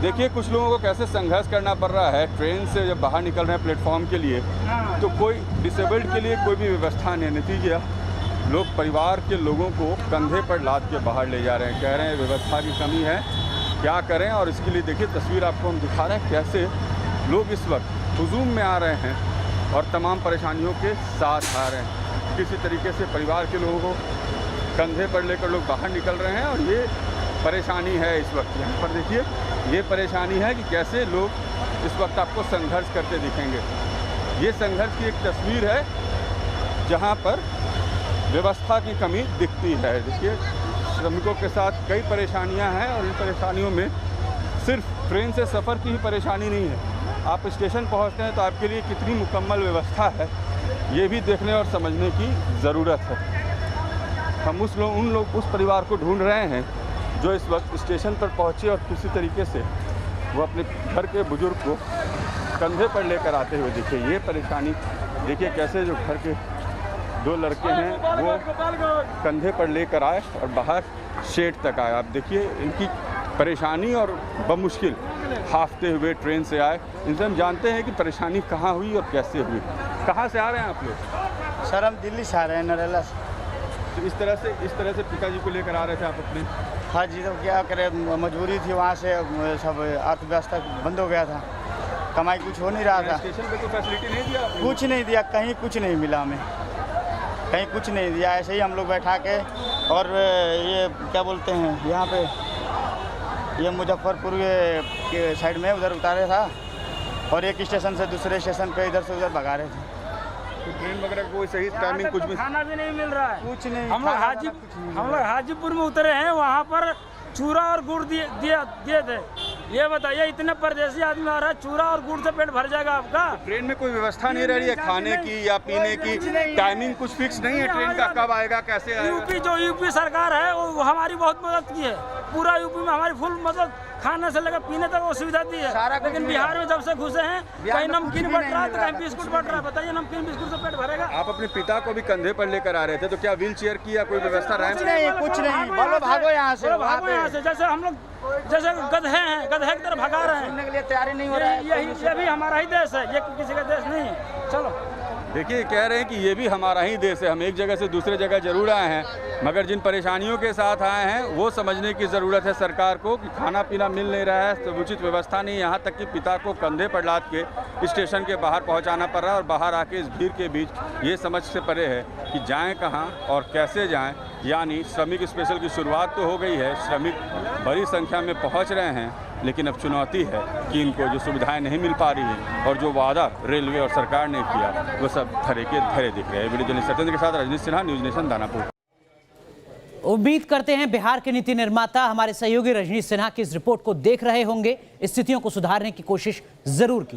देखिए कुछ लोगों को कैसे संघर्ष करना पड़ रहा है। ट्रेन से जब बाहर निकल रहे हैं प्लेटफॉर्म के लिए, तो कोई डिसेबल्ड के लिए कोई भी व्यवस्था नहीं। नतीजा लोग परिवार के लोगों को कंधे पर लाद के बाहर ले जा रहे हैं, कह रहे हैं व्यवस्था की कमी है, क्या करें। और इसके लिए देखिए तस्वीर आपको हम दिखा रहे हैं कैसे लोग इस वक्त हुजूम में आ रहे हैं और तमाम परेशानियों के साथ आ रहे हैं। किसी तरीके से परिवार के लोगों को कंधे पर लेकर लोग बाहर निकल रहे हैं और ये परेशानी है इस वक्त। यहाँ पर देखिए ये परेशानी है कि कैसे लोग इस वक्त आपको संघर्ष करते दिखेंगे। ये संघर्ष की एक तस्वीर है जहाँ पर व्यवस्था की कमी दिखती है। देखिए श्रमिकों के साथ कई परेशानियां हैं और इन परेशानियों में सिर्फ ट्रेन से सफ़र की ही परेशानी नहीं है। आप स्टेशन पहुंचते हैं तो आपके लिए कितनी मुकम्मल व्यवस्था है ये भी देखने और समझने की ज़रूरत है। हम उस परिवार को ढूंढ रहे हैं जो इस वक्त स्टेशन पर पहुंचे और किसी तरीके से वो अपने घर के बुजुर्ग को कंधे पर लेकर आते हुए दिखे। ये परेशानी देखिए कैसे जो घर के दो लड़के हैं वो कंधे पर लेकर आए और बाहर शेड तक आए। आप देखिए इनकी परेशानी और बमुश्किल हाफते हुए ट्रेन से आए। इनसे हम जानते हैं कि परेशानी कहाँ हुई और कैसे हुई। कहाँ से आ रहे हैं आप लोग? सर हम दिल्ली से आ रहे हैं, नरेला से। तो इस तरह से पिताजी को लेकर आ रहे थे आप अपने? हाँ जी, तो क्या करें, मजबूरी थी, वहाँ से सब अर्थव्यवस्था बंद हो गया था, कमाई कुछ हो नहीं रहा था। स्टेशन पे कोई फैसिलिटी नहीं दिया आपको? कुछ नहीं दिया, कहीं कुछ नहीं मिला हमें, कहीं कुछ नहीं दिया। ऐसे ही हम लोग बैठा के और ये क्या बोलते हैं यहाँ पे ये मुजफ्फरपुर के साइड में उधर उतारे था और एक स्टेशन से दूसरे स्टेशन पे इधर से उधर भगा रहे थे। तो ट्रेन वगैरह कोई सही टाइमिंग कुछ भी? खाना भी नहीं मिल रहा है, कुछ नहीं। हम लोग हाजीपुर में उतरे हैं, वहाँ पर चूरा और गुड़ दिए थे। ये बताइए इतने परदेसी आदमी आ रहा है, चूरा और गुड़ से पेट भर जाएगा आपका? ट्रेन में कोई व्यवस्था नहीं रह रही है खाने की या पीने की? टाइमिंग कुछ फिक्स नहीं है ट्रेन का, कब आएगा कैसे आएगा? यूपी सरकार है वो हमारी बहुत मदद की है, पूरा यूपी में हमारी फुल मदद, खाने से लेकर पीने तक वो सुविधा दी है। लेकिन बिहार में जब से घुसे हैं कहीं नमकीन बट रहा है तो कहीं बिस्कुट बट रहा है। बताइए नमकीन बिस्कुट से पेट भरेगा? आप अपने पिता को भी कंधे पर लेकर आ रहे थे, तो क्या व्हील चेयर की या कोई व्यवस्था रहा? कुछ नहीं, बोलो भागो यहाँ से, भागो यहाँ से। जैसे हम लोग जैसे गधे हैं, गधे की तरफ भगा रहे हैं। के लिए तैयारी नहीं हो रहा है। ये भी हमारा ही देश है, ये किसी का देश नहीं है। चलो देखिए कह रहे हैं कि ये भी हमारा ही देश है, हम एक जगह से दूसरे जगह जरूर आए हैं, मगर जिन परेशानियों के साथ आए हैं वो समझने की ज़रूरत है सरकार को कि खाना पीना मिल नहीं रहा है, समुचित व्यवस्था नहीं। यहाँ तक कि पिता को कंधे पर लाद के स्टेशन के बाहर पहुँचाना पड़ रहा है और बाहर आके इस भीड़ के बीच ये समझ से परे है कि जाएँ कहाँ और कैसे जाएँ। यानी श्रमिक स्पेशल की शुरुआत तो हो गई है, श्रमिक बड़ी संख्या में पहुँच रहे हैं, लेकिन अब चुनौती है कि इनको जो सुविधाएं नहीं मिल पा रही हैं और जो वादा रेलवे और सरकार ने किया वो सब धरे के धरे दिख रहे हैं। वीडियो जर्नलिस्ट सत्येंद्र के साथ रजनीश सिन्हा, न्यूज़ नेशन, दानापुर। उम्मीद करते हैं बिहार के नीति निर्माता हमारे सहयोगी रजनीश सिन्हा की इस रिपोर्ट को देख रहे होंगे। स्थितियों को सुधारने की कोशिश जरूर की जाए।